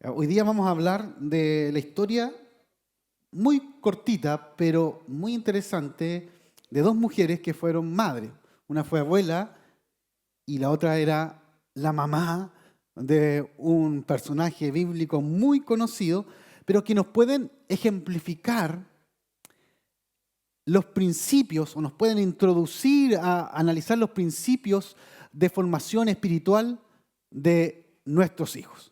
Hoy día vamos a hablar de la historia muy cortita, pero muy interesante, de dos mujeres que fueron madres. Una fue abuela y la otra era la mamá de un personaje bíblico muy conocido, pero que nos pueden ejemplificar los principios o nos pueden introducir a analizar los principios de formación espiritual de nuestros hijos.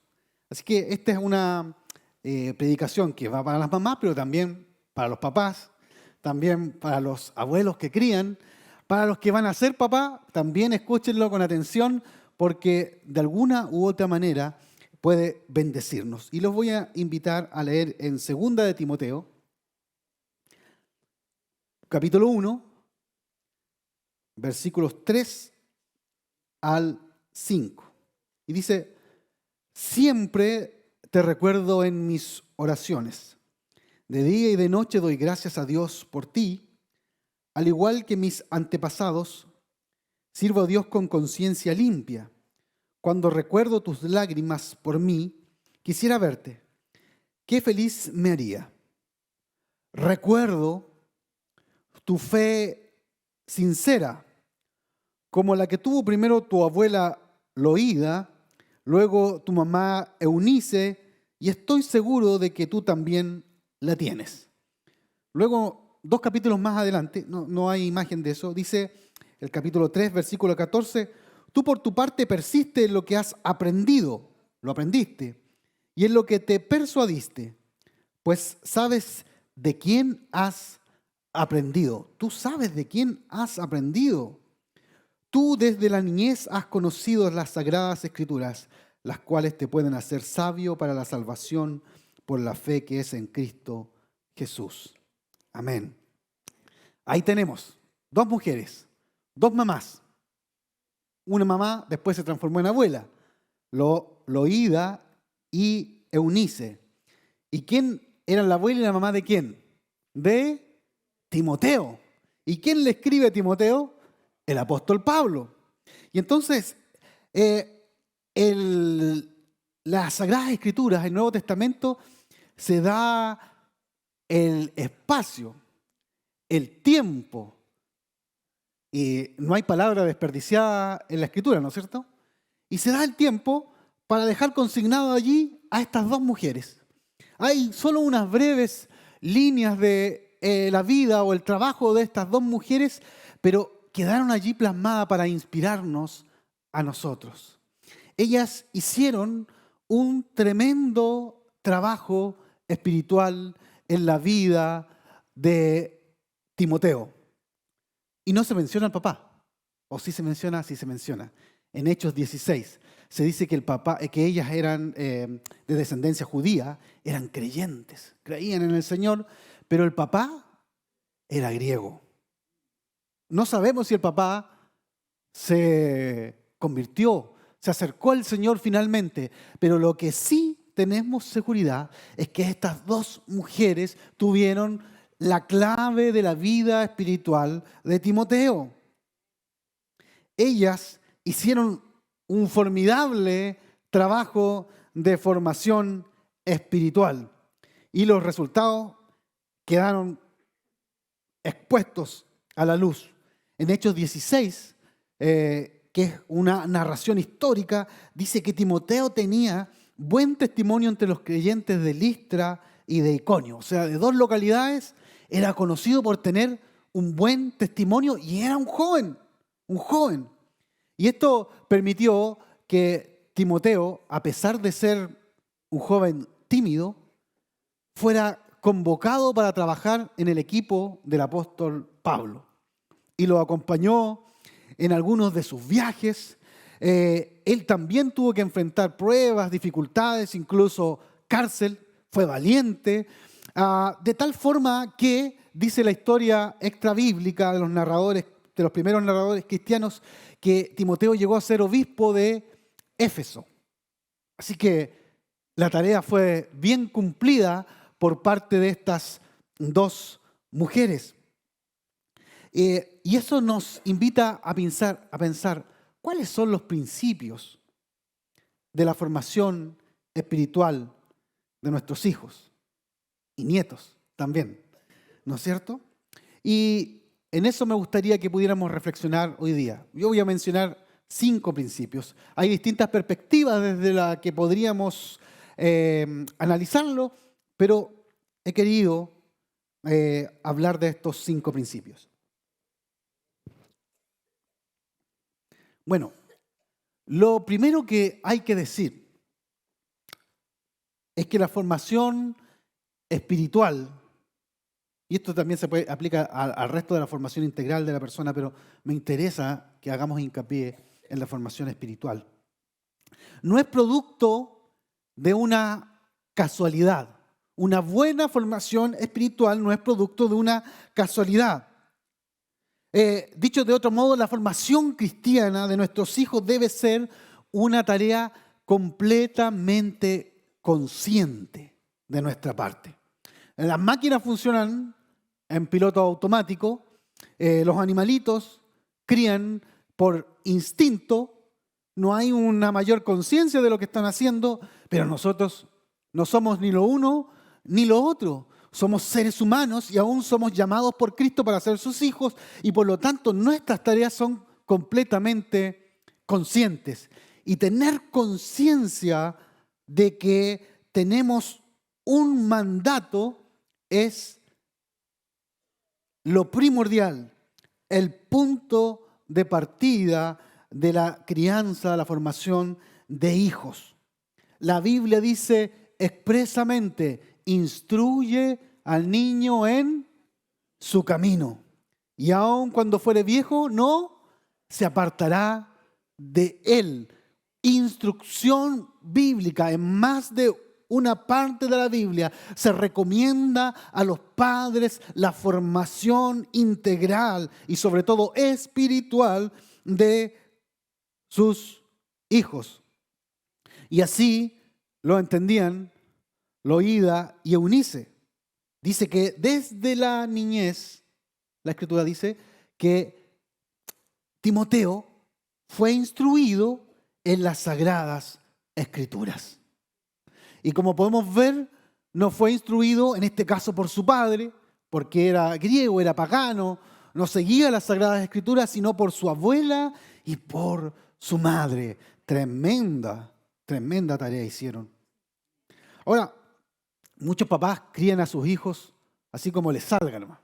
Así que esta es una predicación que va para las mamás, pero también para los papás, también para los abuelos que crían, para los que van a ser papá, también escúchenlo con atención porque de alguna u otra manera puede bendecirnos. Y los voy a invitar a leer en 2 de Timoteo, capítulo 1, versículos 3 al 5. Y dice: siempre te recuerdo en mis oraciones. De día y de noche doy gracias a Dios por ti. Al igual que mis antepasados, sirvo a Dios con conciencia limpia. Cuando recuerdo tus lágrimas por mí, quisiera verte. Qué feliz me haría. Recuerdo tu fe sincera, como la que tuvo primero tu abuela Loída, luego tu mamá Eunice, y estoy seguro de que tú también la tienes. Luego, 2 capítulos más adelante, no hay imagen de eso, dice el capítulo 3, versículo 14, tú por tu parte persiste en lo que has aprendido, lo aprendiste, y en lo que te persuadiste, pues sabes de quién has aprendido. Tú sabes de quién has aprendido. Tú desde la niñez has conocido las sagradas escrituras, las cuales te pueden hacer sabio para la salvación por la fe que es en Cristo Jesús. Amén. Ahí tenemos dos mujeres, dos mamás. Una mamá después se transformó en abuela, Loída y Eunice. ¿Y quién era la abuela y la mamá de quién? De Timoteo. ¿Y quién le escribe a Timoteo? El apóstol Pablo. Y entonces, las Sagradas Escrituras, el Nuevo Testamento, se da el espacio, el tiempo, y no hay palabra desperdiciada en la Escritura, ¿no es cierto? Y se da el tiempo para dejar consignado allí a estas dos mujeres. Hay solo unas breves líneas de la vida o el trabajo de estas dos mujeres, pero quedaron allí plasmadas para inspirarnos a nosotros. Ellas hicieron un tremendo trabajo espiritual en la vida de Timoteo. Y no se menciona al papá. O sí se menciona, sí se menciona. En Hechos 16 se dice que, que ellas eran de descendencia judía, eran creyentes, creían en el Señor, pero el papá era griego. No sabemos si el papá se convirtió, se acercó al Señor finalmente, pero lo que sí tenemos seguridad es que estas dos mujeres tuvieron la clave de la vida espiritual de Timoteo. Ellas hicieron un formidable trabajo de formación espiritual y los resultados quedaron expuestos a la luz. En Hechos 16, que es una narración histórica, dice que Timoteo tenía buen testimonio entre los creyentes de Listra y de Iconio. O sea, de dos localidades era conocido por tener un buen testimonio y era un joven. Y esto permitió que Timoteo, a pesar de ser un joven tímido, fuera convocado para trabajar en el equipo del apóstol Pablo. Y lo acompañó en algunos de sus viajes. Él también tuvo que enfrentar pruebas, dificultades, incluso cárcel. Fue valiente, de tal forma que, dice la historia extrabíblica de los narradores, de los primeros narradores cristianos, que Timoteo llegó a ser obispo de Éfeso. Así que la tarea fue bien cumplida por parte de estas dos mujeres. Y eso nos invita a pensar cuáles son los principios de la formación espiritual de nuestros hijos y nietos también, ¿no es cierto? Y en eso me gustaría que pudiéramos reflexionar hoy día. Yo voy a mencionar 5 principios. Hay distintas perspectivas desde las que podríamos analizarlo, pero he querido hablar de estos 5 principios. Bueno, lo primero que hay que decir es que la formación espiritual, y esto también se aplica al resto de la formación integral de la persona, pero me interesa que hagamos hincapié en la formación espiritual, no es producto de una casualidad. Una buena formación espiritual no es producto de una casualidad. Dicho de otro modo, la formación cristiana de nuestros hijos debe ser una tarea completamente consciente de nuestra parte. Las máquinas funcionan en piloto automático, los animalitos crían por instinto, no hay una mayor conciencia de lo que están haciendo, pero nosotros no somos ni lo uno ni lo otro. Somos seres humanos y aún somos llamados por Cristo para ser sus hijos y por lo tanto nuestras tareas son completamente conscientes. Y tener conciencia de que tenemos un mandato es lo primordial, el punto de partida de la crianza, la formación de hijos. La Biblia dice expresamente: instruye al niño en su camino, y aun cuando fuere viejo no se apartará de él. Instrucción bíblica en más de una parte de la Biblia se recomienda a los padres la formación integral y sobre todo espiritual de sus hijos. Y así lo entendían Loída y Eunice. Dice que desde la niñez, la Escritura dice que Timoteo fue instruido en las Sagradas Escrituras. Y como podemos ver, no fue instruido en este caso por su padre, porque era griego, era pagano, no seguía las Sagradas Escrituras, sino por su abuela y por su madre. Tremenda tarea hicieron. Ahora, muchos papás crían a sus hijos así como les salga nomás.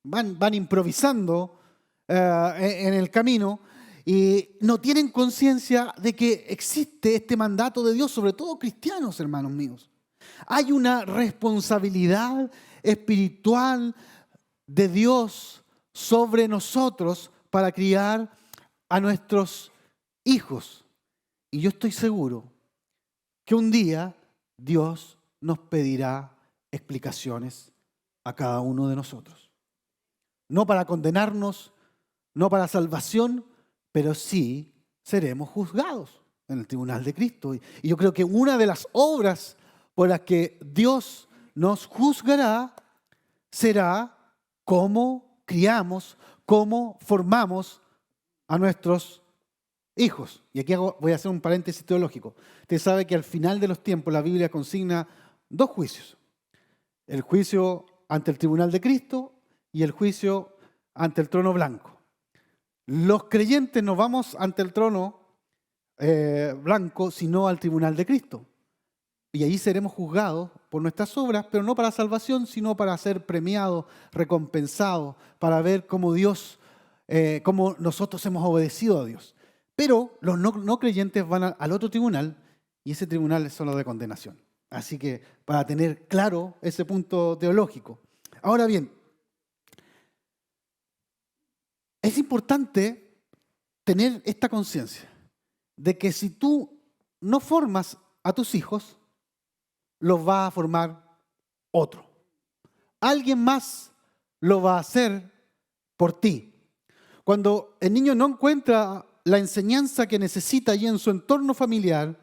Van improvisando en el camino y no tienen conciencia de que existe este mandato de Dios, sobre todo cristianos, hermanos míos. Hay una responsabilidad espiritual de Dios sobre nosotros para criar a nuestros hijos. Y yo estoy seguro que un día Dios nos pedirá explicaciones a cada uno de nosotros. No para condenarnos, no para salvación, pero sí seremos juzgados en el tribunal de Cristo. Y yo creo que una de las obras por las que Dios nos juzgará será cómo criamos, cómo formamos a nuestros hijos. Y aquí voy a hacer un paréntesis teológico. Usted sabe que al final de los tiempos la Biblia consigna 2 juicios. El juicio ante el tribunal de Cristo y el juicio ante el trono blanco. Los creyentes no vamos ante el trono blanco, sino al tribunal de Cristo. Y allí seremos juzgados por nuestras obras, pero no para salvación, sino para ser premiados, recompensados, para ver cómo Dios, cómo nosotros hemos obedecido a Dios. Pero los no creyentes van al otro tribunal y ese tribunal es solo de condenación. Así que para tener claro ese punto teológico. Ahora bien, es importante tener esta conciencia de que si tú no formas a tus hijos, los va a formar otro. Alguien más lo va a hacer por ti. Cuando el niño no encuentra la enseñanza que necesita allí en su entorno familiar,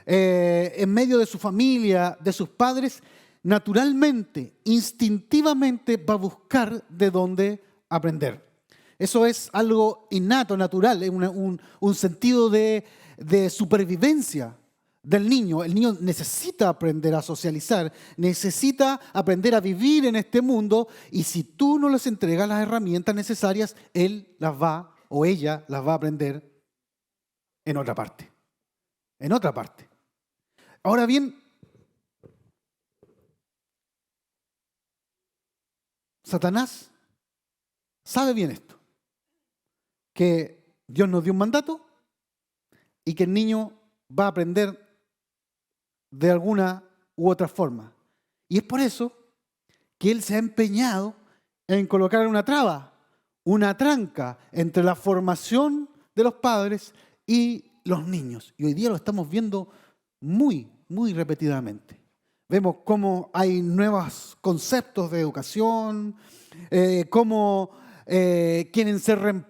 en medio de su familia, de sus padres, naturalmente, instintivamente va a buscar de dónde aprender. Eso es algo innato, natural, es un sentido de supervivencia del niño. El niño necesita aprender a socializar, necesita aprender a vivir en este mundo, y si tú no les entregas las herramientas necesarias, él las va o ella las va a aprender en otra parte. En otra parte. Ahora bien, Satanás sabe bien esto, que Dios nos dio un mandato y que el niño va a aprender de alguna u otra forma. Y es por eso que él se ha empeñado en colocar una traba, una tranca entre la formación de los padres y los niños. Y hoy día lo estamos viendo muy repetidamente. Vemos cómo hay nuevos conceptos de educación, cómo quieren ser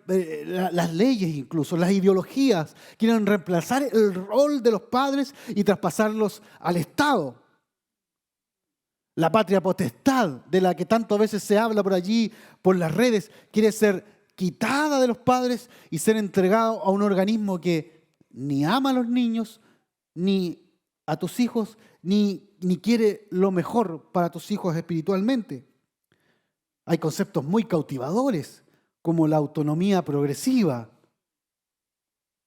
las leyes, incluso las ideologías, quieren reemplazar el rol de los padres y traspasarlos al Estado. La patria potestad, de la que tantas veces se habla por allí, por las redes, quiere ser quitada de los padres y ser entregado a un organismo que ni ama a los niños, ni a tus hijos, ni quiere lo mejor para tus hijos espiritualmente. Hay conceptos muy cautivadores, como la autonomía progresiva,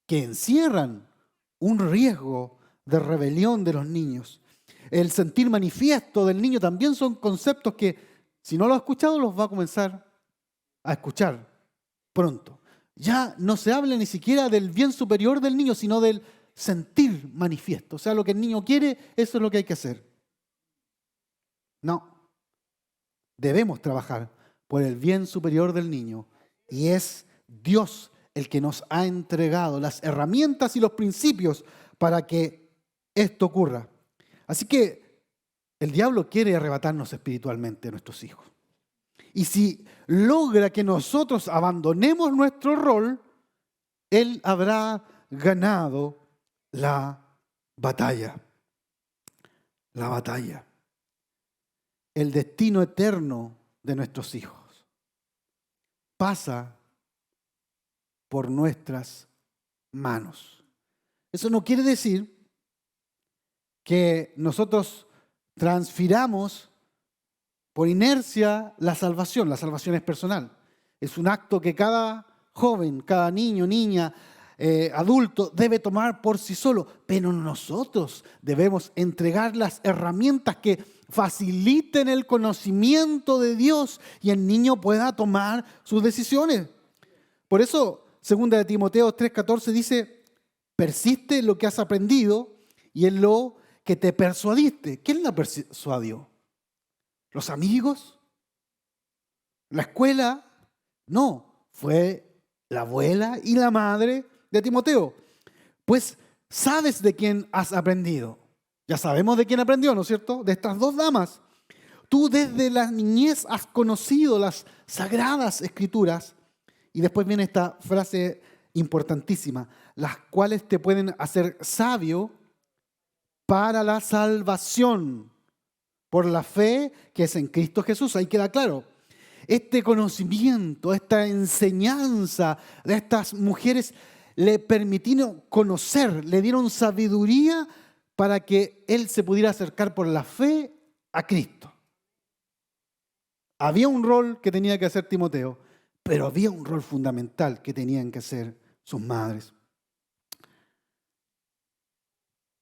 que encierran un riesgo de rebelión de los niños. El sentir manifiesto del niño también son conceptos que, si no lo ha escuchado, los va a comenzar a escuchar pronto. Ya no se habla ni siquiera del bien superior del niño, sino del sentir manifiesto. O sea, lo que el niño quiere, eso es lo que hay que hacer. No. Debemos trabajar por el bien superior del niño, y es Dios el que nos ha entregado las herramientas y los principios para que esto ocurra. Así que el diablo quiere arrebatarnos espiritualmente a nuestros hijos. Y si logra que nosotros abandonemos nuestro rol, él habrá ganado la batalla. La batalla. El destino eterno de nuestros hijos pasa por nuestras manos. Eso no quiere decir que nosotros transfiramos por inercia la salvación. La salvación es personal. Es un acto que cada joven, cada niño, niña, adulto debe tomar por sí solo. Pero nosotros debemos entregar las herramientas que faciliten el conocimiento de Dios y el niño pueda tomar sus decisiones. Por eso, 2 de Timoteo 3:14 dice: persiste en lo que has aprendido y en lo que te persuadiste. ¿Quién la persuadió? ¿Los amigos? ¿La escuela? No, fue la abuela y la madre de Timoteo. Pues sabes de quién has aprendido. Ya sabemos de quién aprendió, ¿no es cierto? De estas dos damas. Tú desde la niñez has conocido las sagradas escrituras. Y después viene esta frase importantísima: las cuales te pueden hacer sabio para la salvación por la fe que es en Cristo Jesús. Ahí queda claro. Este conocimiento, esta enseñanza de estas mujeres le permitieron conocer, le dieron sabiduría para que él se pudiera acercar por la fe a Cristo. Había un rol que tenía que hacer Timoteo, pero había un rol fundamental que tenían que hacer sus madres.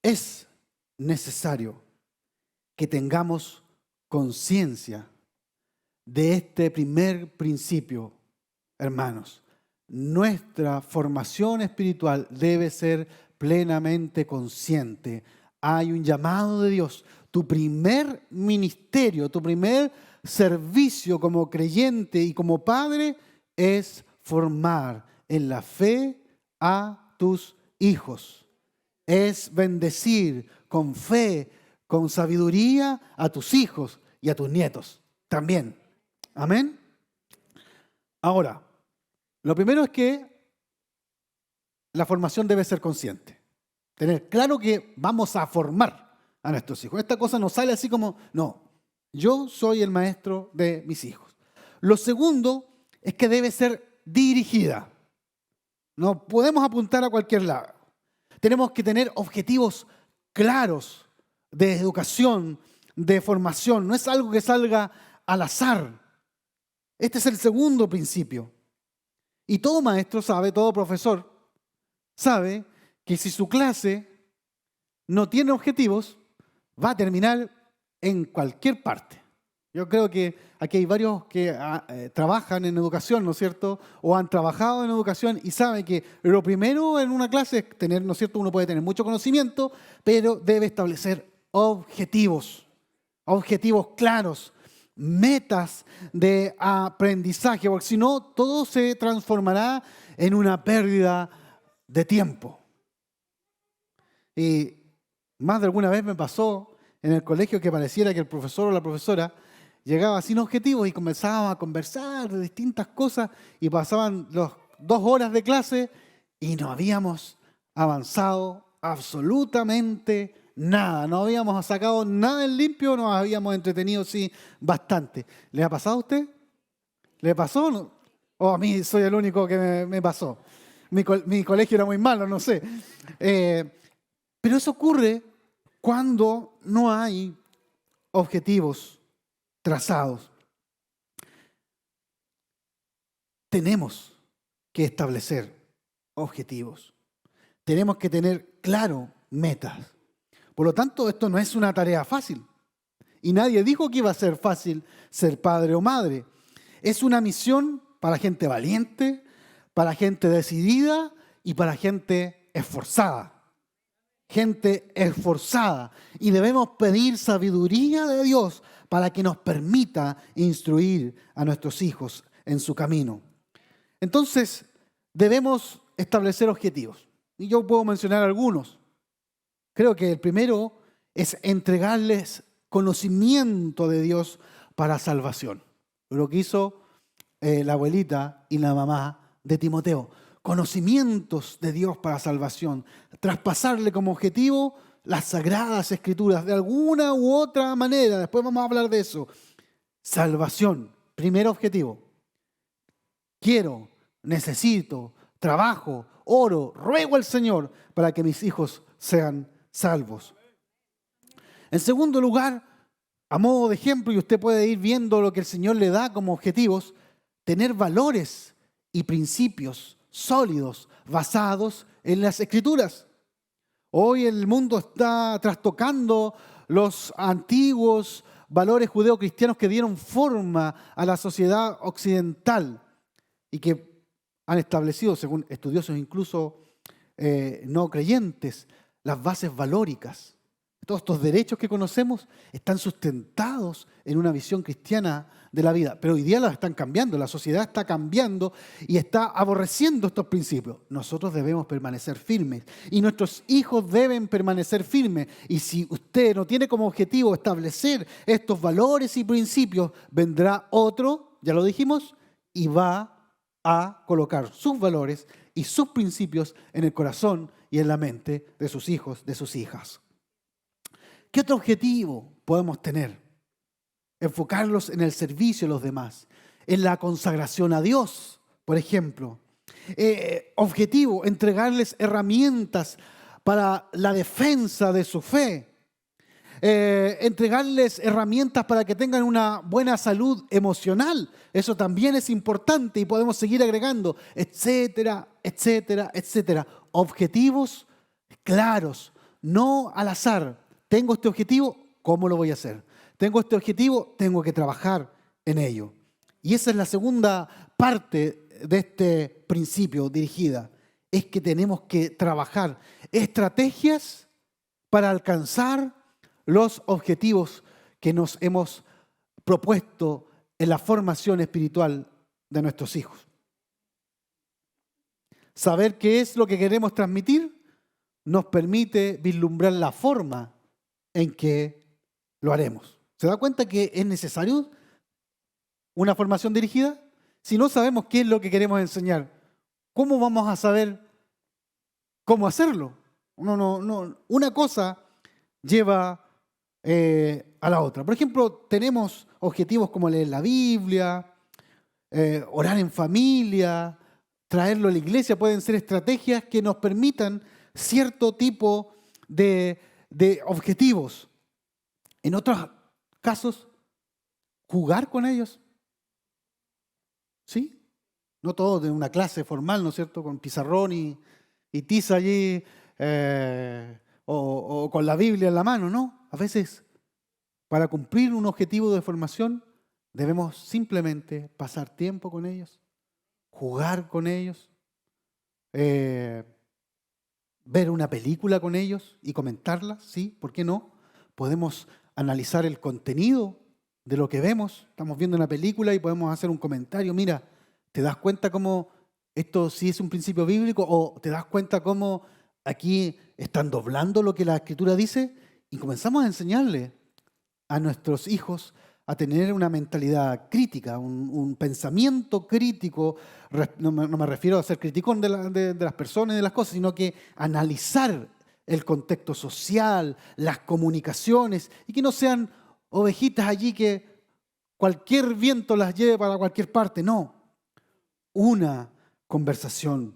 Es necesario que tengamos conciencia de este primer principio, hermanos. Nuestra formación espiritual debe ser plenamente consciente. Hay un llamado de Dios. Tu primer ministerio, tu primer servicio como creyente y como padre es formar en la fe a tus hijos. Es bendecir con fe, con sabiduría a tus hijos y a tus nietos también. Amén. Ahora, lo primero es que la formación debe ser consciente. Tener claro que vamos a formar a nuestros hijos. Esta cosa no sale así como, no, yo soy el maestro de mis hijos. Lo segundo es que debe ser dirigida. No podemos apuntar a cualquier lado. Tenemos que tener objetivos claros de educación, de formación. No es algo que salga al azar. Este es el segundo principio. Y todo maestro sabe, todo profesor sabe que si su clase no tiene objetivos, va a terminar en cualquier parte. Yo creo que aquí hay varios que trabajan en educación, ¿no es cierto? O han trabajado en educación y saben que lo primero en una clase es tener, ¿no es cierto? Uno puede tener mucho conocimiento, pero debe establecer objetivos claros, metas de aprendizaje, porque si no, todo se transformará en una pérdida de tiempo. Y más de alguna vez me pasó en el colegio que pareciera que el profesor o la profesora llegaba sin objetivos y comenzaba a conversar de distintas cosas y pasaban las 2 horas de clase y no habíamos avanzado absolutamente nada. No habíamos sacado nada en limpio, nos habíamos entretenido, sí, bastante. ¿Le ha pasado a usted? ¿Le pasó? ¿No? ¿O a mí soy el único que me pasó? Mi colegio era muy malo, no sé. Pero eso ocurre cuando no hay objetivos trazados. Tenemos que establecer objetivos. Tenemos que tener claro metas. Por lo tanto, esto no es una tarea fácil. Y nadie dijo que iba a ser fácil ser padre o madre. Es una misión para gente valiente, para gente decidida y para gente esforzada. Gente esforzada. Y debemos pedir sabiduría de Dios para que nos permita instruir a nuestros hijos en su camino. Entonces, debemos establecer objetivos. Y yo puedo mencionar algunos. Creo que el primero es entregarles conocimiento de Dios para salvación. Lo que hizo la abuelita y la mamá de Timoteo. Conocimientos de Dios para salvación. Traspasarle como objetivo las sagradas escrituras de alguna u otra manera. Después vamos a hablar de eso. Salvación. Primer objetivo. Quiero, necesito, trabajo, oro, ruego al Señor para que mis hijos sean salvos. En segundo lugar, a modo de ejemplo, y usted puede ir viendo lo que el Señor le da como objetivos, tener valores y principios sólidos basados en las Escrituras. Hoy el mundo está trastocando los antiguos valores judeocristianos que dieron forma a la sociedad occidental y que han establecido, según estudiosos incluso no creyentes, las bases valóricas. Todos estos derechos que conocemos están sustentados en una visión cristiana de la vida. Pero hoy día las están cambiando, la sociedad está cambiando y está aborreciendo estos principios. Nosotros debemos permanecer firmes y nuestros hijos deben permanecer firmes. Y si usted no tiene como objetivo establecer estos valores y principios, vendrá otro, ya lo dijimos, y va a colocar sus valores y sus principios en el corazón y en la mente de sus hijos, de sus hijas. ¿Qué otro objetivo podemos tener? Enfocarlos en el servicio a los demás, en la consagración a Dios, por ejemplo. Objetivo, entregarles herramientas para la defensa de su fe. Entregarles herramientas para que tengan una buena salud emocional. Eso también es importante y podemos seguir agregando, etcétera, etcétera, etcétera. Objetivos claros, no al azar. Tengo este objetivo, ¿cómo lo voy a hacer? Tengo este objetivo, tengo que trabajar en ello. Y esa es la segunda parte de este principio dirigida. Es que tenemos que trabajar estrategias para alcanzar los objetivos que nos hemos propuesto en la formación espiritual de nuestros hijos. Saber qué es lo que queremos transmitir nos permite vislumbrar la forma en que lo haremos. ¿Se da cuenta que es necesario una formación dirigida? Si no sabemos qué es lo que queremos enseñar, ¿cómo vamos a saber cómo hacerlo? Una cosa lleva a la otra. Por ejemplo, tenemos objetivos como leer la Biblia, orar en familia, traerlo a la iglesia. Pueden ser estrategias que nos permitan cierto tipo de de objetivos. En otros casos, jugar con ellos. ¿Sí? No todo de una clase formal, ¿no es cierto? Con pizarrón y tiza allí, o con la Biblia en la mano, ¿no? A veces, para cumplir un objetivo de formación, debemos simplemente pasar tiempo con ellos, jugar con ellos, ver una película con ellos y comentarla, ¿sí? ¿Por qué no? Podemos analizar el contenido de lo que vemos. Estamos viendo una película y podemos hacer un comentario. Mira, ¿te das cuenta cómo esto sí es un principio bíblico? ¿O te das cuenta cómo aquí están doblando lo que la Escritura dice? Y comenzamos a enseñarle a nuestros hijos a tener una mentalidad crítica, un pensamiento crítico. No me refiero a ser criticón de las personas y de las cosas, sino que analizar el contexto social, las comunicaciones, y que no sean ovejitas allí que cualquier viento las lleve para cualquier parte. No, una conversación,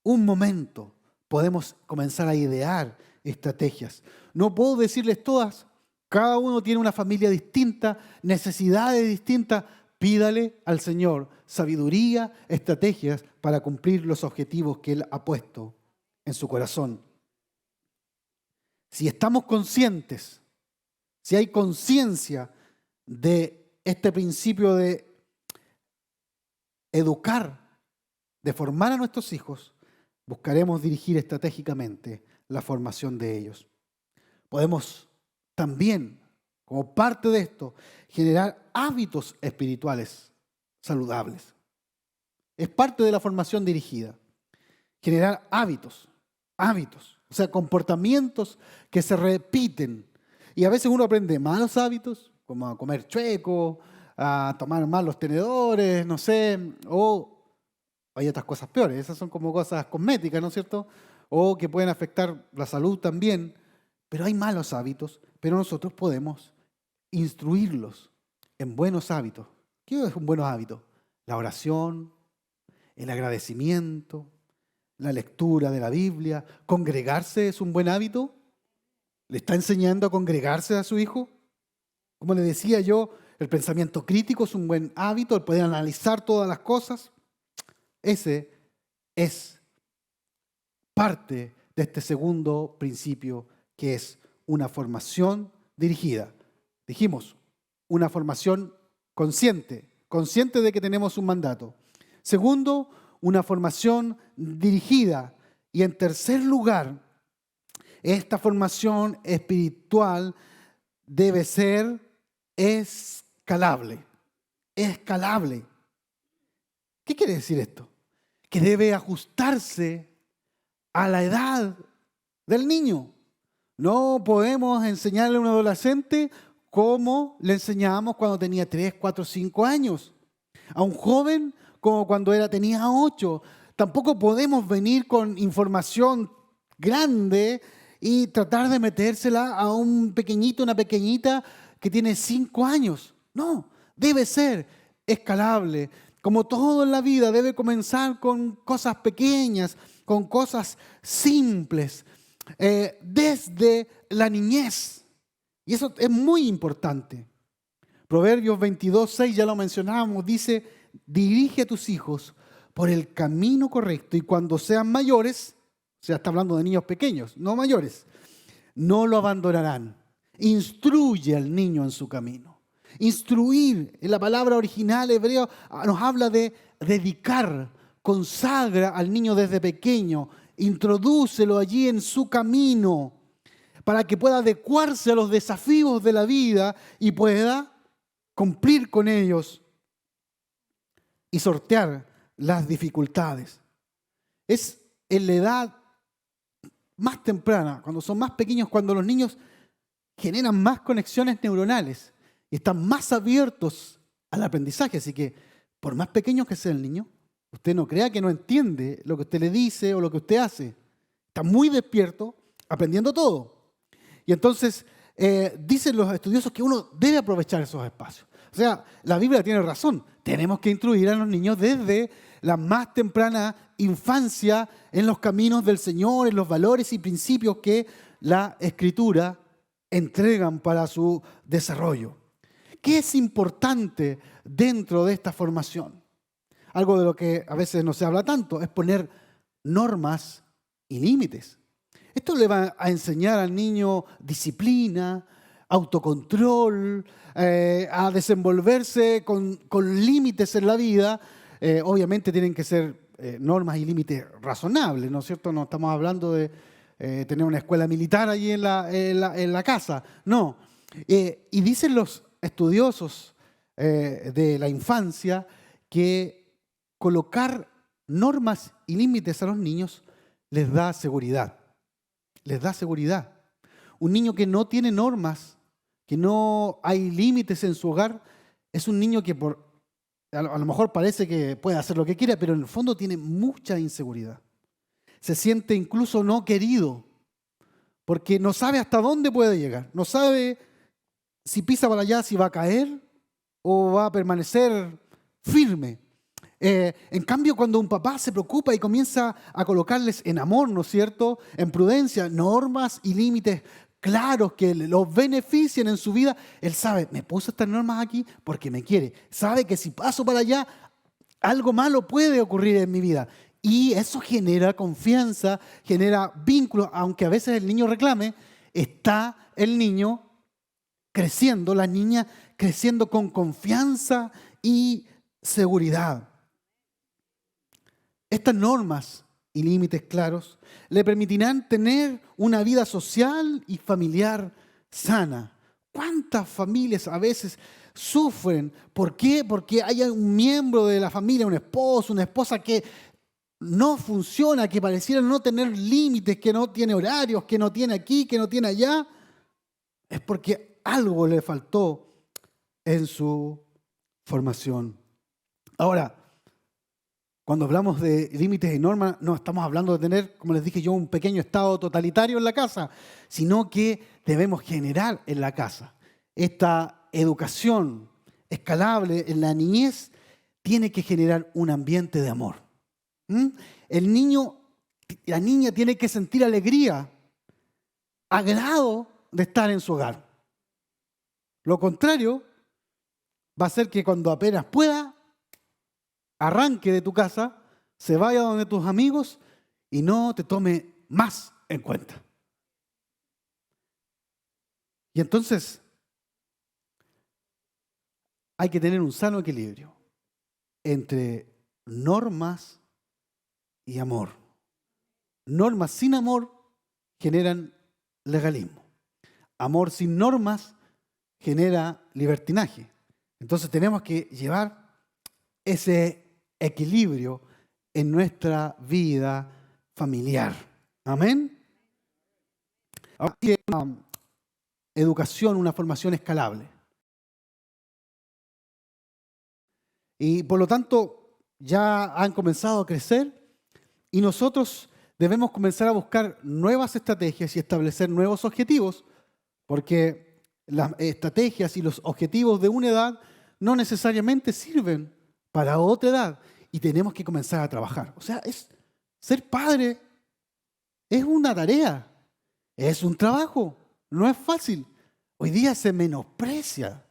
un momento, podemos comenzar a idear estrategias. No puedo decirles todas. Cada uno tiene una familia distinta, necesidades distintas. Pídale al Señor sabiduría, estrategias para cumplir los objetivos que Él ha puesto en su corazón. Si estamos conscientes, si hay conciencia de este principio de educar, de formar a nuestros hijos, buscaremos dirigir estratégicamente la formación de ellos. Podemos también, como parte de esto, generar hábitos espirituales saludables. Es parte de la formación dirigida. Generar hábitos, o sea, comportamientos que se repiten. Y a veces uno aprende malos hábitos, como a comer chueco, a tomar mal los tenedores, no sé, o hay otras cosas peores. Esas son como cosas cosméticas, ¿no es cierto? O que pueden afectar la salud también. Pero hay malos hábitos, pero nosotros podemos instruirlos en buenos hábitos. ¿Qué es un buen hábito? La oración, el agradecimiento, la lectura de la Biblia. ¿Congregarse es un buen hábito? ¿Le está enseñando a congregarse a su hijo? Como le decía yo, el pensamiento crítico es un buen hábito, el poder analizar todas las cosas. Ese es parte de este segundo principio, que es una formación dirigida. Dijimos, una formación consciente de que tenemos un mandato. Segundo, una formación dirigida. Y en tercer lugar, esta formación espiritual debe ser escalable. Escalable. ¿Qué quiere decir esto? Que debe ajustarse a la edad del niño. No podemos enseñarle a un adolescente como le enseñábamos cuando tenía 3, 4, 5 años. A un joven como cuando tenía 8. Tampoco podemos venir con información grande y tratar de metérsela a un pequeñito, una pequeñita que tiene 5 años. No, debe ser escalable. Como todo en la vida, debe comenzar con cosas pequeñas, con cosas simples, desde la niñez. Y eso es muy importante. Proverbios 22:6, ya lo mencionábamos, dice: dirige a tus hijos por el camino correcto y cuando sean mayores, o sea, está hablando de niños pequeños, no mayores, no lo abandonarán. Instruye al niño en su camino. Instruir, en la palabra original hebreo, nos habla de dedicar, consagra al niño desde pequeño, introdúcelo allí en su camino para que pueda adecuarse a los desafíos de la vida y pueda cumplir con ellos y sortear las dificultades. Es en la edad más temprana, cuando son más pequeños, cuando los niños generan más conexiones neuronales y están más abiertos al aprendizaje. Así que, por más pequeño que sea el niño, usted no crea que no entiende lo que usted le dice o lo que usted hace. Está muy despierto, aprendiendo todo. Y entonces, dicen los estudiosos que uno debe aprovechar esos espacios. O sea, la Biblia tiene razón. Tenemos que instruir a los niños desde la más temprana infancia en los caminos del Señor, en los valores y principios que la Escritura entregan para su desarrollo. ¿Qué es importante dentro de esta formación? Algo de lo que a veces no se habla tanto es poner normas y límites. Esto le va a enseñar al niño disciplina, autocontrol, a desenvolverse con límites en la vida. Obviamente tienen que ser normas y límites razonables, ¿no es cierto? No estamos hablando de tener una escuela militar allí en la casa, no. Y dicen los estudiosos de la infancia que colocar normas y límites a los niños les da seguridad. Les da seguridad. Un niño que no tiene normas, que no hay límites en su hogar, es un niño que a lo mejor parece que puede hacer lo que quiera, pero en el fondo tiene mucha inseguridad. Se siente incluso no querido, porque no sabe hasta dónde puede llegar. No sabe si pisa para allá, si va a caer o va a permanecer firme. En cambio, cuando un papá se preocupa y comienza a colocarles en amor, ¿no es cierto?, en prudencia, normas y límites claros que los beneficien en su vida, él sabe, me puso estas normas aquí porque me quiere. Sabe que si paso para allá, algo malo puede ocurrir en mi vida. Y eso genera confianza, genera vínculos, aunque a veces el niño reclame, está el niño creciendo, la niña creciendo con confianza y seguridad. Estas normas y límites claros le permitirán tener una vida social y familiar sana. ¿Cuántas familias a veces sufren? ¿Por qué? Porque hay un miembro de la familia, un esposo, una esposa que no funciona, que pareciera no tener límites, que no tiene horarios, que no tiene aquí, que no tiene allá. Es porque algo le faltó en su formación. Ahora, cuando hablamos de límites y normas, no estamos hablando de tener, como les dije yo, un pequeño estado totalitario en la casa, sino que debemos generar en la casa. Esta educación escalable en la niñez tiene que generar un ambiente de amor. El niño, la niña tiene que sentir alegría, agrado de estar en su hogar. Lo contrario va a ser que cuando apenas pueda, arranque de tu casa, se vaya donde tus amigos y no te tome más en cuenta. Y entonces hay que tener un sano equilibrio entre normas y amor. Normas sin amor generan legalismo. Amor sin normas genera libertinaje. Entonces tenemos que llevar ese equilibrio en nuestra vida familiar. Amén. Ahora hay una educación, una formación escalable. Y por lo tanto ya han comenzado a crecer y nosotros debemos comenzar a buscar nuevas estrategias y establecer nuevos objetivos, porque las estrategias y los objetivos de una edad no necesariamente sirven para otra edad y tenemos que comenzar a trabajar. O sea, ser padre es una tarea, es un trabajo, no es fácil. Hoy día se menosprecia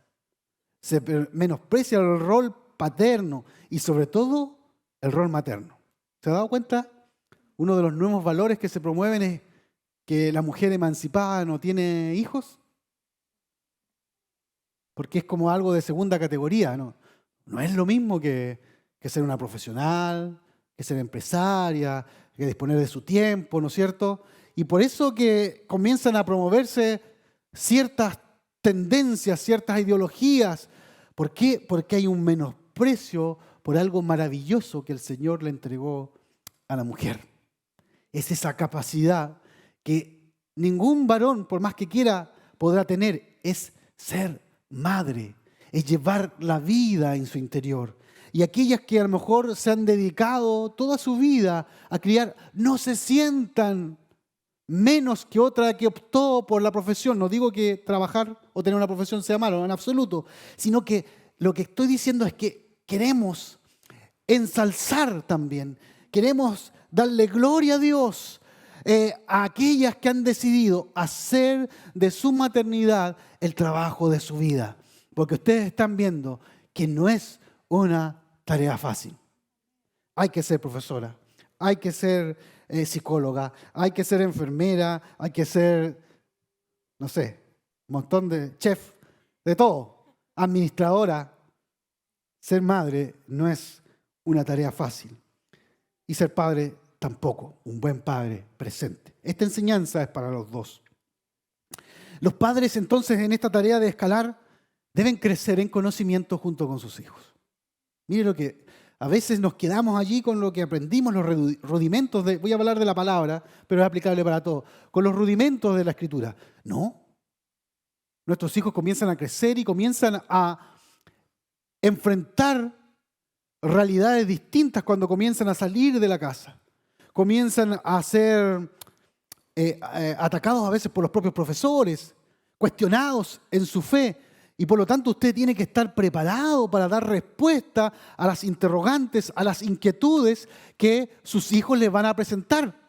el rol paterno y sobre todo el rol materno. ¿Se ha dado cuenta? Uno de los nuevos valores que se promueven es que la mujer emancipada no tiene hijos, porque es como algo de segunda categoría, ¿no? No es lo mismo que ser una profesional, que ser empresaria, que disponer de su tiempo, ¿no es cierto? Y por eso que comienzan a promoverse ciertas tendencias, ciertas ideologías. ¿Por qué? Porque hay un menosprecio por algo maravilloso que el Señor le entregó a la mujer. Es esa capacidad que ningún varón, por más que quiera, podrá tener, es ser madre, es llevar la vida en su interior. Y aquellas que a lo mejor se han dedicado toda su vida a criar, no se sientan menos que otra que optó por la profesión. No digo que trabajar o tener una profesión sea malo, en absoluto, sino que lo que estoy diciendo es que queremos ensalzar también, queremos darle gloria a Dios, a aquellas que han decidido hacer de su maternidad el trabajo de su vida. Porque ustedes están viendo que no es una tarea fácil. Hay que ser profesora, hay que ser psicóloga, hay que ser enfermera, hay que ser, no sé, un montón de chef, de todo, administradora. Ser madre no es una tarea fácil. Y ser padre tampoco, un buen padre presente. Esta enseñanza es para los dos. Los padres entonces en esta tarea de escalar deben crecer en conocimiento junto con sus hijos. Mire lo que a veces nos quedamos allí con lo que aprendimos, los rudimentos de, voy a hablar de la palabra, pero es aplicable para todo, con los rudimentos de la Escritura. No. Nuestros hijos comienzan a crecer y comienzan a enfrentar realidades distintas cuando comienzan a salir de la casa. Comienzan a ser atacados a veces por los propios profesores, cuestionados en su fe. Y por lo tanto usted tiene que estar preparado para dar respuesta a las interrogantes, a las inquietudes que sus hijos les van a presentar.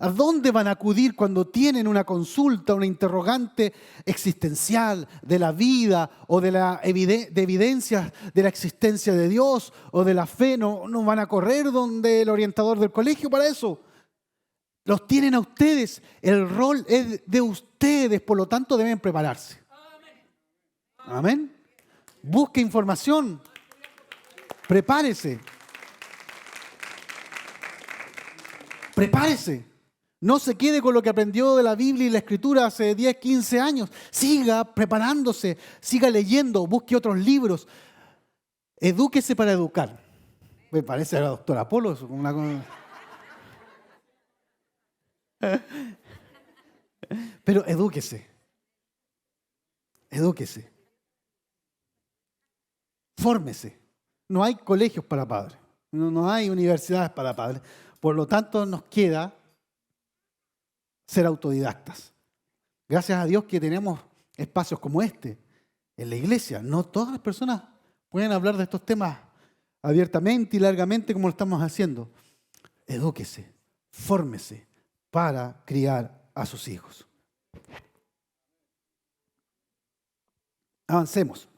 ¿A dónde van a acudir cuando tienen una consulta, una interrogante existencial de la vida o de evidencias de la existencia de Dios o de la fe? No van a correr donde el orientador del colegio para eso. Los tienen a ustedes. El rol es de ustedes, por lo tanto deben prepararse. Amén. Busque información. Prepárese. Prepárese. No se quede con lo que aprendió de la Biblia y la Escritura hace 10, 15 años. Siga preparándose, siga leyendo, busque otros libros. Edúquese para educar. Me parece a la doctora Polo. Pero edúquese. Edúquese. Fórmese. No hay colegios para padres. No hay universidades para padres. Por lo tanto, nos queda ser autodidactas. Gracias a Dios que tenemos espacios como este en la iglesia. No todas las personas pueden hablar de estos temas abiertamente y largamente como lo estamos haciendo. Edúquese, fórmese para criar a sus hijos. Avancemos.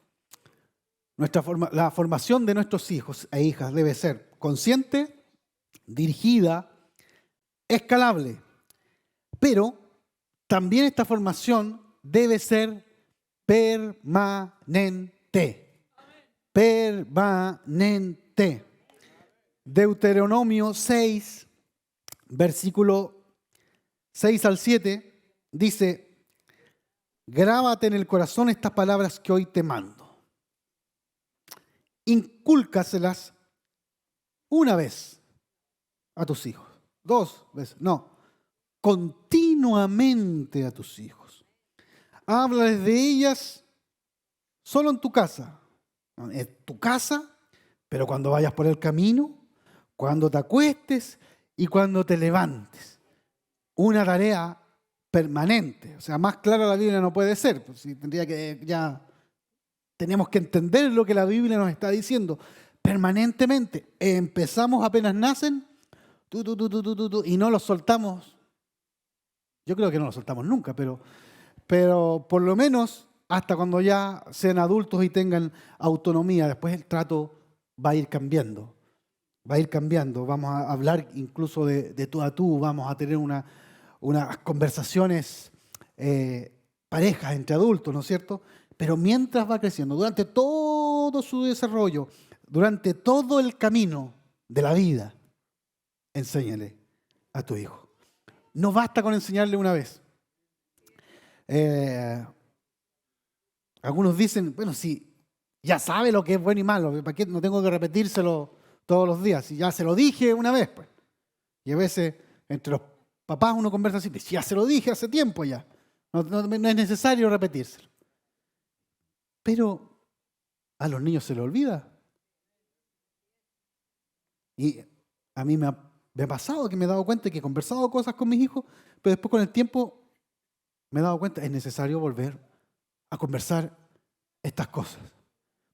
La formación de nuestros hijos e hijas debe ser consciente, dirigida, escalable. Pero también esta formación debe ser permanente. Permanente. Deuteronomio 6, versículo 6 al 7, dice: grábate en el corazón estas palabras que hoy te mando. Incúlcaselas una vez a tus hijos, 2 veces, no, continuamente a tus hijos. Háblales de ellas solo en tu casa. En tu casa, pero cuando vayas por el camino, cuando te acuestes y cuando te levantes. Una tarea permanente. O sea, más clara la Biblia no puede ser. Pues, tenemos que entender lo que la Biblia nos está diciendo. Permanentemente. Empezamos apenas nacen y no los soltamos. Yo creo que no los soltamos nunca, pero por lo menos hasta cuando ya sean adultos y tengan autonomía. Después el trato va a ir cambiando. Va a ir cambiando. Vamos a hablar incluso de tú a tú. Vamos a tener unas conversaciones parejas entre adultos, ¿no es cierto? Pero mientras va creciendo, durante todo su desarrollo, durante todo el camino de la vida, enséñale a tu hijo. No basta con enseñarle una vez. Algunos dicen, bueno, si ya sabe lo que es bueno y malo, ¿para qué no tengo que repetírselo todos los días? Si ya se lo dije una vez, pues. Y a veces entre los papás uno conversa así, pues ya se lo dije hace tiempo ya. No es necesario repetírselo. Pero a los niños se les olvida. Y a mí me ha pasado que me he dado cuenta que he conversado cosas con mis hijos, pero después con el tiempo me he dado cuenta, es necesario volver a conversar estas cosas.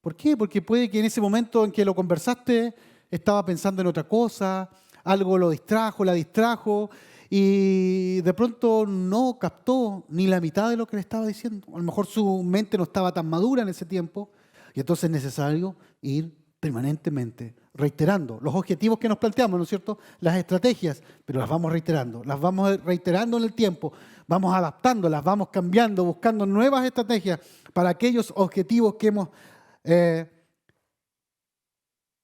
¿Por qué? Porque puede que en ese momento en que lo conversaste estaba pensando en otra cosa, algo lo distrajo, la distrajo, y de pronto no captó ni la mitad de lo que le estaba diciendo. A lo mejor su mente no estaba tan madura en ese tiempo y entonces es necesario ir permanentemente reiterando los objetivos que nos planteamos, ¿no es cierto? Las estrategias, pero las vamos reiterando en el tiempo, vamos adaptándolas, vamos cambiando, buscando nuevas estrategias para aquellos objetivos que hemos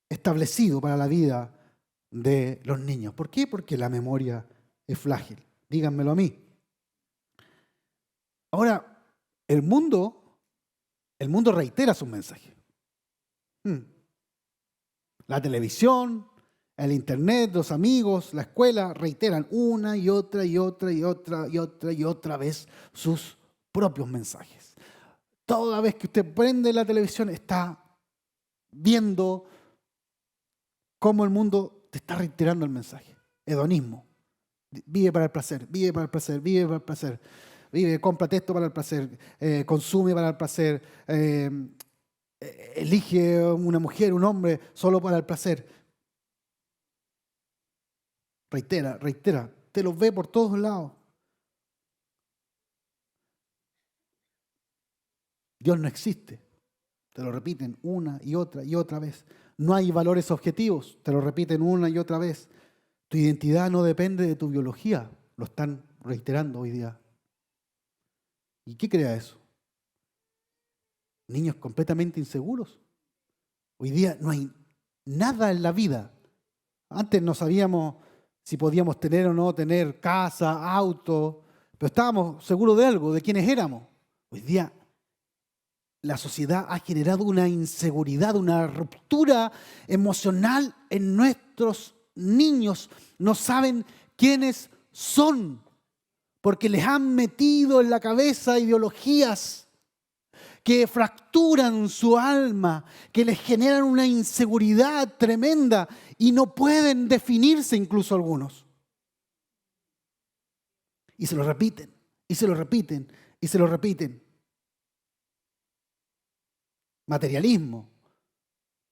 establecido para la vida de los niños. ¿Por qué? Porque la memoria es frágil. Díganmelo a mí. Ahora, el mundo reitera sus mensajes. La televisión, el internet, los amigos, la escuela reiteran una y otra y otra y otra y otra y otra vez sus propios mensajes. Toda vez que usted prende la televisión está viendo cómo el mundo te está reiterando el mensaje. Hedonismo. Vive para el placer, vive para el placer, vive para el placer. Vive, cómprate esto para el placer, consume para el placer, elige una mujer, un hombre, solo para el placer. Reitera, te los ve por todos lados. Dios no existe, te lo repiten una y otra vez. No hay valores objetivos, te lo repiten una y otra vez. Tu identidad no depende de tu biología, lo están reiterando hoy día. ¿Y qué crea eso? Niños completamente inseguros. Hoy día no hay nada en la vida. Antes no sabíamos si podíamos tener o no tener casa, auto, pero estábamos seguros de algo, de quiénes éramos. Hoy día la sociedad ha generado una inseguridad, una ruptura emocional en nuestros niños. No saben quiénes son, porque les han metido en la cabeza ideologías que fracturan su alma, que les generan una inseguridad tremenda y no pueden definirse incluso algunos. Y se lo repiten, y se lo repiten, y se lo repiten. Materialismo,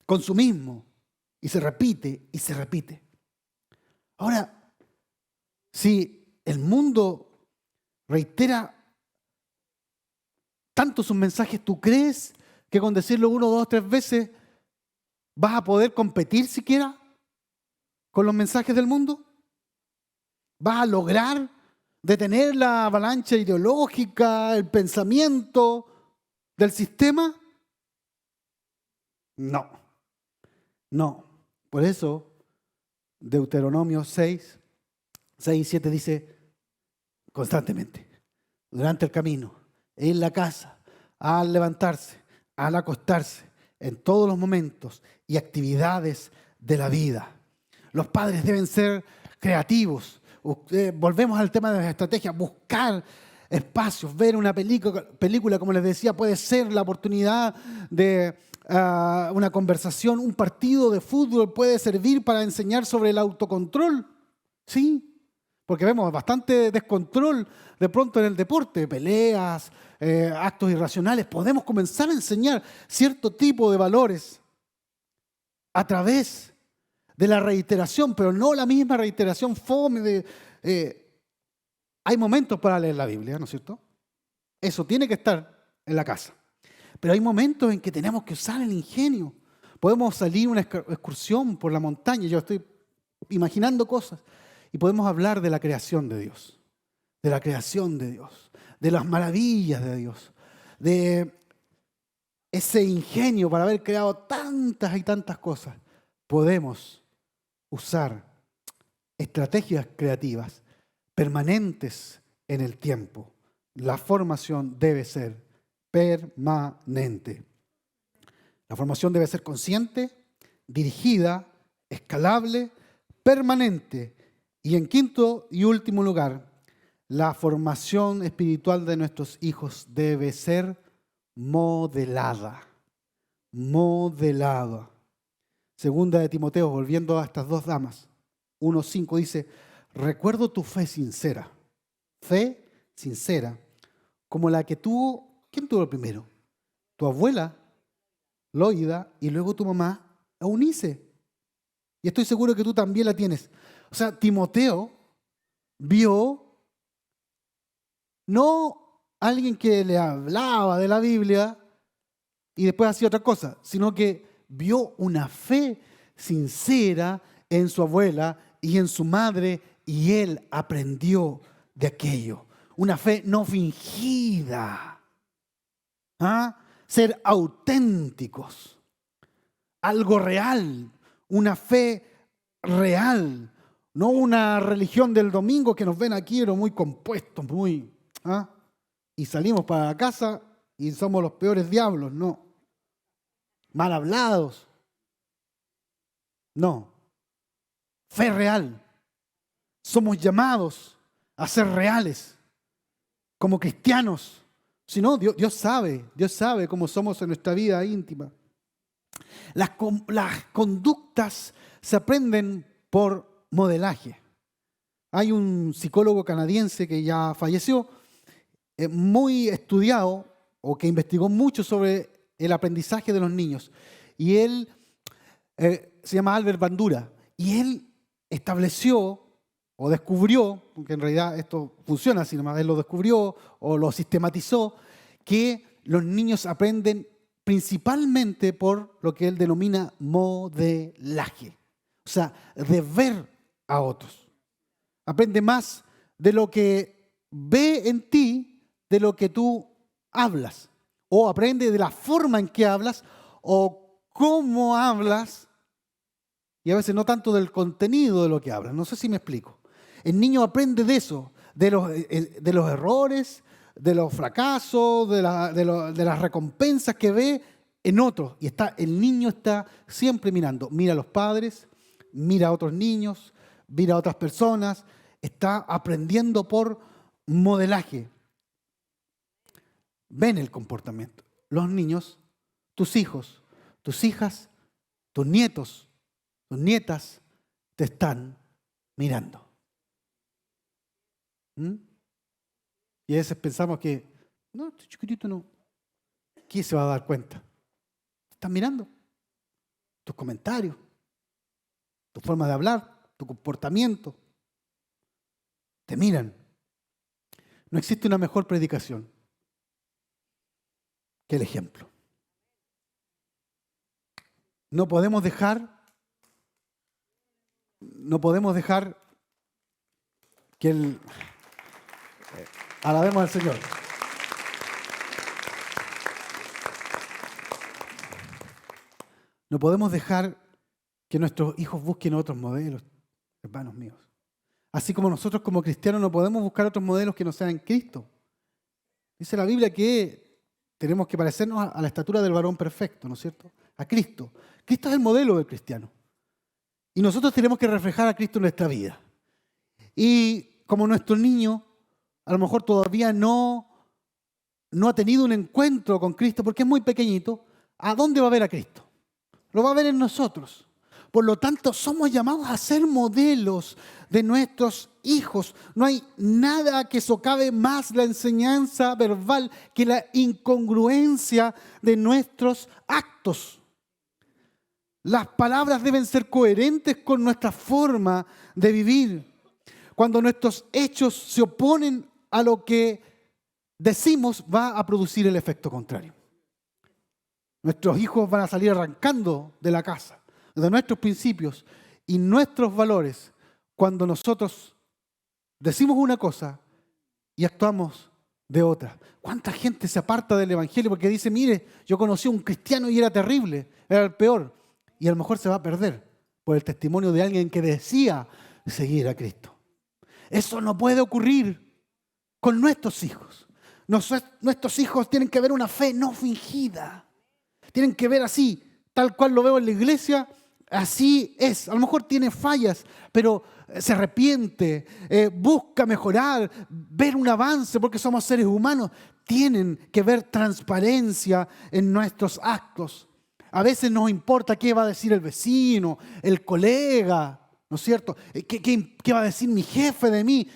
consumismo, y se repite, y se repite. Ahora, si el mundo reitera tanto sus mensajes, ¿tú crees que con decirlo 1, 2, 3 veces vas a poder competir siquiera con los mensajes del mundo? ¿Vas a lograr detener la avalancha ideológica, el pensamiento del sistema? No. Por eso, Deuteronomio 6 y 7 dice constantemente, durante el camino, en la casa, al levantarse, al acostarse, en todos los momentos y actividades de la vida. Los padres deben ser creativos. Volvemos al tema de las estrategias, buscar espacios, ver una película, como les decía, puede ser la oportunidad de una conversación, un partido de fútbol puede servir para enseñar sobre el autocontrol. Sí, porque vemos bastante descontrol de pronto en el deporte, peleas, actos irracionales. Podemos comenzar a enseñar cierto tipo de valores a través de la reiteración, pero no la misma reiteración fome. Hay momentos para leer la Biblia, ¿no es cierto? Eso tiene que estar en la casa. Pero hay momentos en que tenemos que usar el ingenio. Podemos salir a una excursión por la montaña, yo estoy imaginando cosas, y podemos hablar de la creación de Dios, de la creación de Dios, de las maravillas de Dios, de ese ingenio para haber creado tantas y tantas cosas. Podemos usar estrategias creativas permanentes en el tiempo. La formación debe ser permanente. La formación debe ser consciente, dirigida, escalable, permanente. Y en quinto y último lugar, la formación espiritual de nuestros hijos debe ser modelada. Modelada. Segunda de Timoteo, volviendo a estas dos damas, 1:5 dice, recuerdo tu fe sincera, como la que tuvo, ¿quién tuvo primero? Tu abuela, Loida, y luego tu mamá, Eunice. Y estoy seguro que tú también la tienes. O sea, Timoteo vio no alguien que le hablaba de la Biblia y después hacía otra cosa, sino que vio una fe sincera en su abuela y en su madre, y él aprendió de aquello. Una fe no fingida. ¿Ah? Ser auténticos. Algo real. Una fe real. No una religión del domingo que nos ven aquí, pero muy compuestos, muy... ¿ah? Y salimos para la casa y somos los peores diablos. No. Mal hablados. No. Fe real. Somos llamados a ser reales como cristianos. Si no, Dios sabe cómo somos en nuestra vida íntima. Las conductas se aprenden por modelaje. Hay un psicólogo canadiense que ya falleció, muy estudiado o que investigó mucho sobre el aprendizaje de los niños. Y él se llama Albert Bandura. Y él estableció o descubrió, porque en realidad esto funciona así, nomás él lo descubrió o lo sistematizó, que los niños aprenden principalmente por lo que él denomina modelaje. O sea, de ver a otros. Aprende más de lo que ve en ti, de lo que tú hablas. O aprende de la forma en que hablas o cómo hablas. Y a veces no tanto del contenido de lo que hablas. No sé si me explico. El niño aprende de eso, de los errores, de los fracasos, de las recompensas que ve en otros. Y el niño está siempre mirando. Mira a los padres, mira a otros niños, mira a otras personas. Está aprendiendo por modelaje. Ven el comportamiento. Los niños, tus hijos, tus hijas, tus nietos, tus nietas te están mirando. Y a veces pensamos que, no, este chiquitito no. ¿Quién se va a dar cuenta? Te están mirando. Tus comentarios, tu forma de hablar, tu comportamiento. Te miran. No existe una mejor predicación que el ejemplo. No podemos dejar que alabemos al Señor. No podemos dejar que nuestros hijos busquen otros modelos, hermanos míos. Así como nosotros como cristianos no podemos buscar otros modelos que no sean Cristo. Dice la Biblia que tenemos que parecernos a la estatura del varón perfecto, ¿no es cierto? A Cristo. Cristo es el modelo del cristiano. Y nosotros tenemos que reflejar a Cristo en nuestra vida. Y como nuestro niño a lo mejor todavía no ha tenido un encuentro con Cristo porque es muy pequeñito, ¿a dónde va a ver a Cristo? Lo va a ver en nosotros. Por lo tanto, somos llamados a ser modelos de nuestros hijos. No hay nada que socave más la enseñanza verbal que la incongruencia de nuestros actos. Las palabras deben ser coherentes con nuestra forma de vivir. Cuando nuestros hechos se oponen a lo que decimos, va a producir el efecto contrario. Nuestros hijos van a salir arrancando de la casa, de nuestros principios y nuestros valores, cuando nosotros decimos una cosa y actuamos de otra. ¿Cuánta gente se aparta del evangelio porque dice, mire, yo conocí a un cristiano y era terrible, era el peor? Y a lo mejor se va a perder por el testimonio de alguien que decía seguir a Cristo. Eso no puede ocurrir con nuestros hijos. Nuestros hijos tienen que ver una fe no fingida. Tienen que ver así, tal cual lo veo en la iglesia, así es. A lo mejor tiene fallas, pero se arrepiente, busca mejorar, ver un avance, porque somos seres humanos. Tienen que ver transparencia en nuestros actos. A veces nos importa qué va a decir el vecino, el colega, ¿no es cierto? ¿Qué va a decir mi jefe de mí?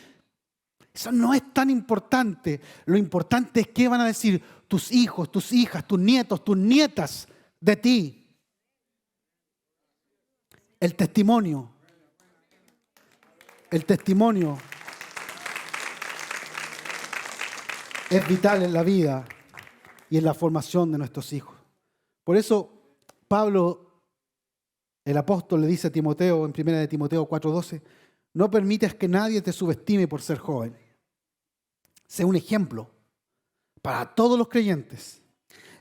Eso no es tan importante. Lo importante es qué van a decir tus hijos, tus hijas, tus nietos, tus nietas de ti. El testimonio. El testimonio es vital en la vida y en la formación de nuestros hijos. Por eso Pablo, el apóstol, le dice a Timoteo en 1 de Timoteo 4:12, no permitas que nadie te subestime por ser joven. Sé un ejemplo para todos los creyentes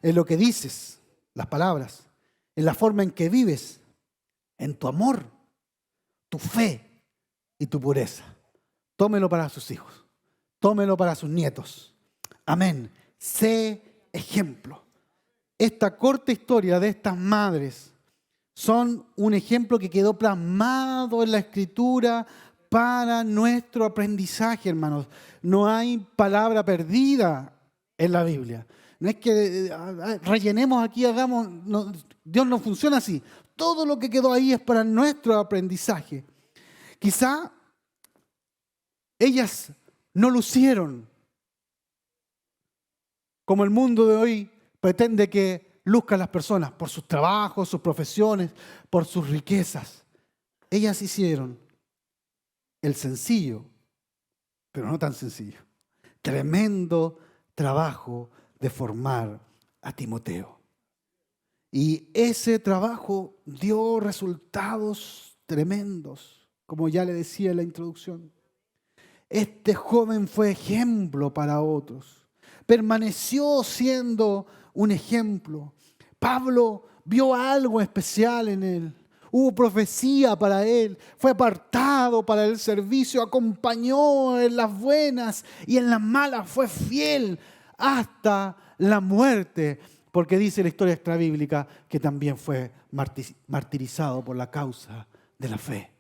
en lo que dices, las palabras, en la forma en que vives, en tu amor, tu fe y tu pureza. Tómelo para sus hijos, tómelo para sus nietos. Amén. Sé ejemplo. Esta corta historia de estas madres son un ejemplo que quedó plasmado en la Escritura para nuestro aprendizaje, hermanos. No hay palabra perdida en la Biblia. No es que rellenemos aquí, hagamos. No, Dios no funciona así. Todo lo que quedó ahí es para nuestro aprendizaje. Quizá ellas no lucieron como el mundo de hoy pretende que luzcan las personas por sus trabajos, sus profesiones, por sus riquezas. Ellas hicieron el sencillo, pero no tan sencillo, tremendo trabajo de formar a Timoteo. Y ese trabajo dio resultados tremendos, como ya le decía en la introducción. Este joven fue ejemplo para otros. Permaneció siendo un ejemplo. Pablo vio algo especial en él. Hubo profecía para él. Fue apartado para el servicio. Acompañó en las buenas y en las malas. Fue fiel hasta la muerte. Porque dice la historia extrabíblica que también fue martirizado por la causa de la fe.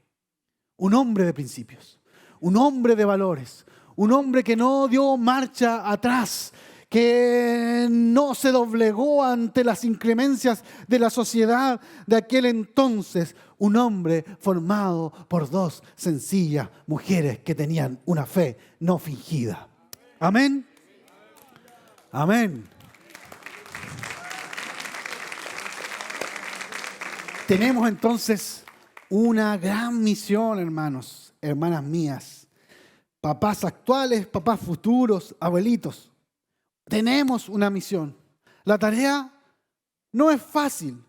Un hombre de principios. Un hombre de valores, un hombre que no dio marcha atrás, que no se doblegó ante las inclemencias de la sociedad de aquel entonces. Un hombre formado por dos sencillas mujeres que tenían una fe no fingida. Amén. Amén. Tenemos entonces una gran misión, hermanos, hermanas mías, papás actuales, papás futuros, abuelitos. Tenemos una misión. La tarea no es fácil.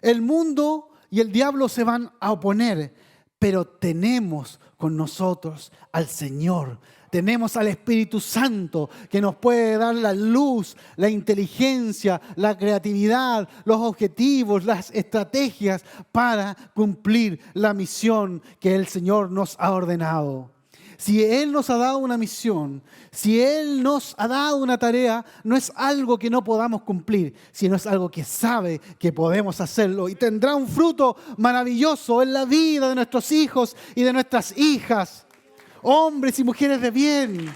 El mundo y el diablo se van a oponer, pero tenemos con nosotros al Señor. Tenemos al Espíritu Santo que nos puede dar la luz, la inteligencia, la creatividad, los objetivos, las estrategias para cumplir la misión que el Señor nos ha ordenado. Si Él nos ha dado una misión, si Él nos ha dado una tarea, no es algo que no podamos cumplir, sino es algo que sabe que podemos hacerlo y tendrá un fruto maravilloso en la vida de nuestros hijos y de nuestras hijas. Hombres y mujeres de bien,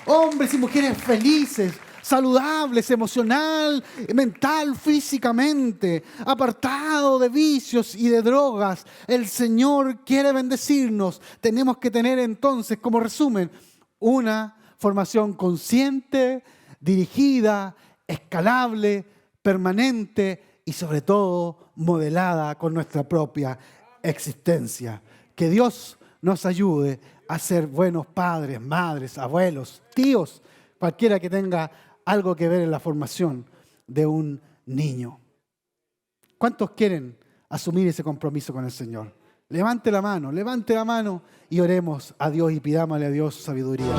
hombres y mujeres felices, saludables, emocional, mental, físicamente, apartados de vicios y de drogas. El Señor quiere bendecirnos. Tenemos que tener entonces, como resumen, una formación consciente, dirigida, escalable, permanente y sobre todo modelada con nuestra propia existencia. Que Dios nos ayude a ser buenos padres, madres, abuelos, tíos, cualquiera que tenga algo que ver en la formación de un niño. ¿Cuántos quieren asumir ese compromiso con el Señor? Levante la mano y oremos a Dios y pidámosle a Dios sabiduría.